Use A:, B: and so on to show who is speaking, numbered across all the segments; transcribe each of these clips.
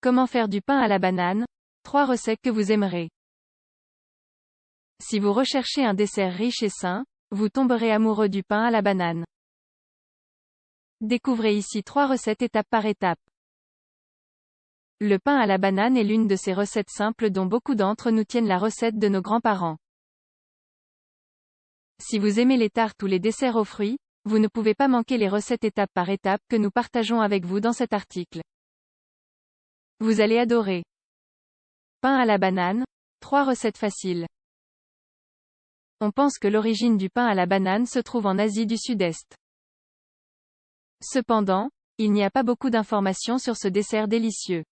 A: Comment faire du pain à la banane? 3 recettes que vous aimerez. Si vous recherchez un dessert riche et sain, vous tomberez amoureux du pain à la banane. Découvrez ici 3 recettes étape par étape. Le pain à la banane est l'une de ces recettes simples dont beaucoup d'entre nous tiennent la recette de nos grands-parents. Si vous aimez les tartes ou les desserts aux fruits, vous ne pouvez pas manquer les recettes étape par étape que nous partageons avec vous dans cet article. Vous allez adorer. Pain à la banane, 3 recettes faciles. On pense que l'origine du pain à la banane se trouve en Asie du Sud-Est. Cependant, il n'y a pas beaucoup d'informations sur ce dessert délicieux.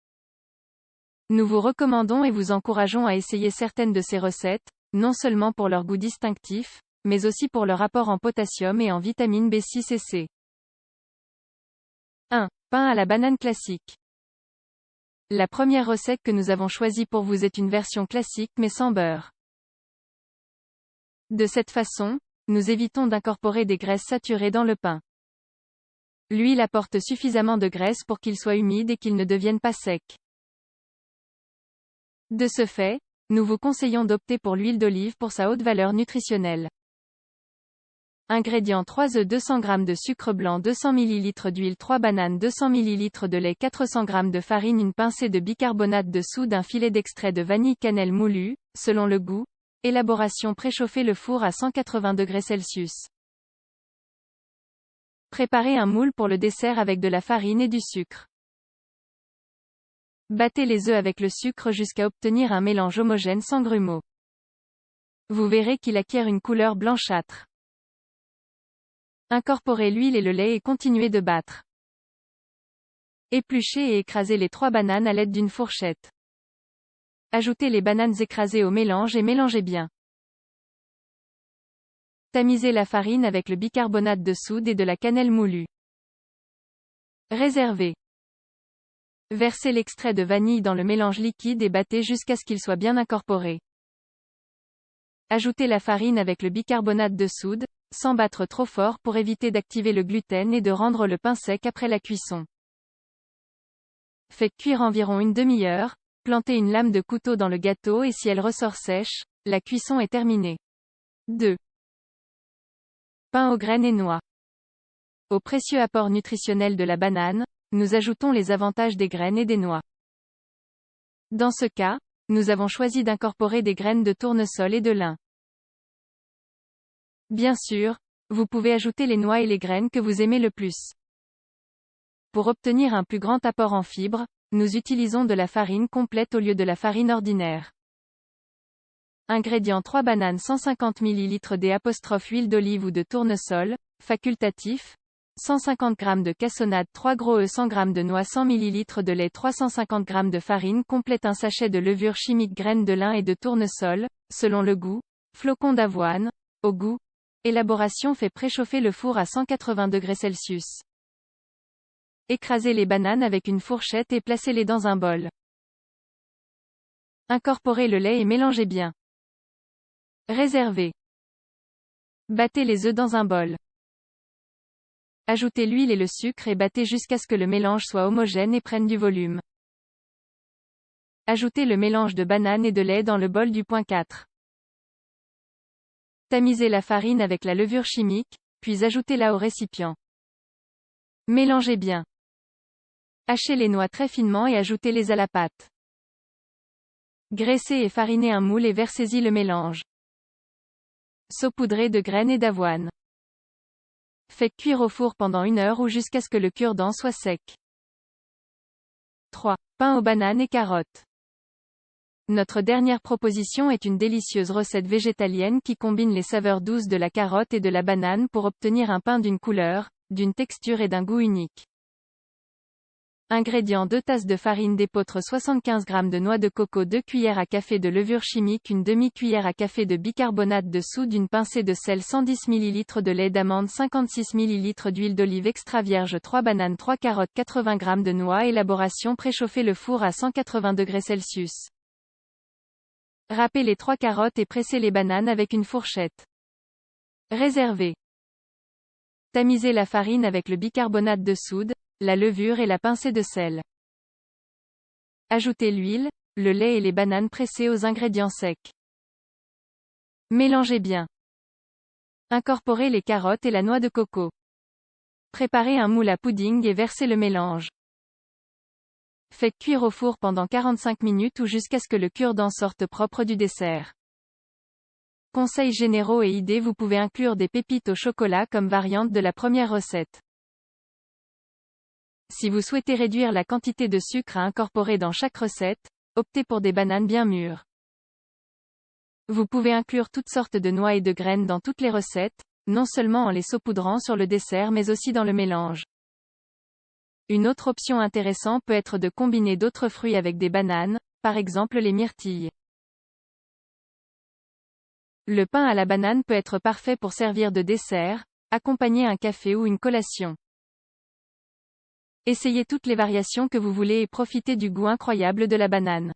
A: Nous vous recommandons et vous encourageons à essayer certaines de ces recettes, non seulement pour leur goût distinctif, mais aussi pour leur apport en potassium et en vitamine B6 et C. 1. Pain à la banane classique. La première recette que nous avons choisie pour vous est une version classique mais sans beurre. De cette façon, nous évitons d'incorporer des graisses saturées dans le pain. L'huile apporte suffisamment de graisse pour qu'il soit humide et qu'il ne devienne pas sec. De ce fait, nous vous conseillons d'opter pour l'huile d'olive pour sa haute valeur nutritionnelle. Ingrédients 3 œufs 200 g de sucre blanc 200 ml d'huile 3 bananes 200 ml de lait 400 g de farine une pincée de bicarbonate de soude un filet d'extrait de vanille cannelle moulu, selon le goût. Élaboration préchauffer le four à 180 degrés Celsius. Préparez un moule pour le dessert avec de la farine et du sucre. Battez les œufs avec le sucre jusqu'à obtenir un mélange homogène sans grumeaux. Vous verrez qu'il acquiert une couleur blanchâtre. Incorporez l'huile et le lait et continuez de battre. Épluchez et écrasez les 3 bananes à l'aide d'une fourchette. Ajoutez les bananes écrasées au mélange et mélangez bien. Tamisez la farine avec le bicarbonate de soude et de la cannelle moulue. Réservez. Versez l'extrait de vanille dans le mélange liquide et battez jusqu'à ce qu'il soit bien incorporé. Ajoutez la farine avec le bicarbonate de soude, sans battre trop fort pour éviter d'activer le gluten et de rendre le pain sec après la cuisson. Faites cuire environ une demi-heure, plantez une lame de couteau dans le gâteau et si elle ressort sèche, la cuisson est terminée. 2. Pain aux graines et noix. Au précieux apport nutritionnel de la banane, nous ajoutons les avantages des graines et des noix. Dans ce cas, nous avons choisi d'incorporer des graines de tournesol et de lin. Bien sûr, vous pouvez ajouter les noix et les graines que vous aimez le plus. Pour obtenir un plus grand apport en fibres, nous utilisons de la farine complète au lieu de la farine ordinaire. Ingrédients 3 bananes 150 ml d'huile d'olive ou de tournesol, facultatif. 150 g de cassonade 3 gros œufs 100 g de noix 100 ml de lait 350 g de farine complète un sachet de levure chimique graines de lin et de tournesol, selon le goût. Flocons d'avoine, au goût. Élaboration fait préchauffer le four à 180 degrés Celsius. Écrasez les bananes avec une fourchette et placez-les dans un bol. Incorporez le lait et mélangez bien. Réservez. Battez les œufs dans un bol. Ajoutez l'huile et le sucre et battez jusqu'à ce que le mélange soit homogène et prenne du volume. Ajoutez le mélange de bananes et de lait dans le bol du point 4. Tamisez la farine avec la levure chimique, puis ajoutez-la au récipient. Mélangez bien. Hachez les noix très finement et ajoutez-les à la pâte. Graissez et farinez un moule et versez-y le mélange. Saupoudrez de graines et d'avoine. Faites cuire au four pendant 1 heure ou jusqu'à ce que le cure-dent soit sec. 3. Pain aux bananes et carottes. Notre dernière proposition est une délicieuse recette végétalienne qui combine les saveurs douces de la carotte et de la banane pour obtenir un pain d'une couleur, d'une texture et d'un goût unique. Ingrédients 2 tasses de farine d'épeautre 75 g de noix de coco 2 cuillères à café de levure chimique une demi-cuillère à café de bicarbonate de soude une pincée de sel 110 ml de lait d'amande 56 ml d'huile d'olive extra vierge 3 bananes 3 carottes 80 g de noix élaboration préchauffer le four à 180 degrés Celsius. Râpez les 3 carottes et pressez les bananes avec une fourchette. Réservez. Tamisez la farine avec le bicarbonate de soude, la levure et la pincée de sel. Ajoutez l'huile, le lait et les bananes pressées aux ingrédients secs. Mélangez bien. Incorporez les carottes et la noix de coco. Préparez un moule à pudding et versez le mélange. Faites cuire au four pendant 45 minutes ou jusqu'à ce que le cure-dent sorte propre du dessert. Conseils généraux et idées: vous pouvez inclure des pépites au chocolat comme variante de la première recette. Si vous souhaitez réduire la quantité de sucre à incorporer dans chaque recette, optez pour des bananes bien mûres. Vous pouvez inclure toutes sortes de noix et de graines dans toutes les recettes, non seulement en les saupoudrant sur le dessert mais aussi dans le mélange. Une autre option intéressante peut être de combiner d'autres fruits avec des bananes, par exemple les myrtilles. Le pain à la banane peut être parfait pour servir de dessert, accompagner un café ou une collation. Essayez toutes les variations que vous voulez et profitez du goût incroyable de la banane.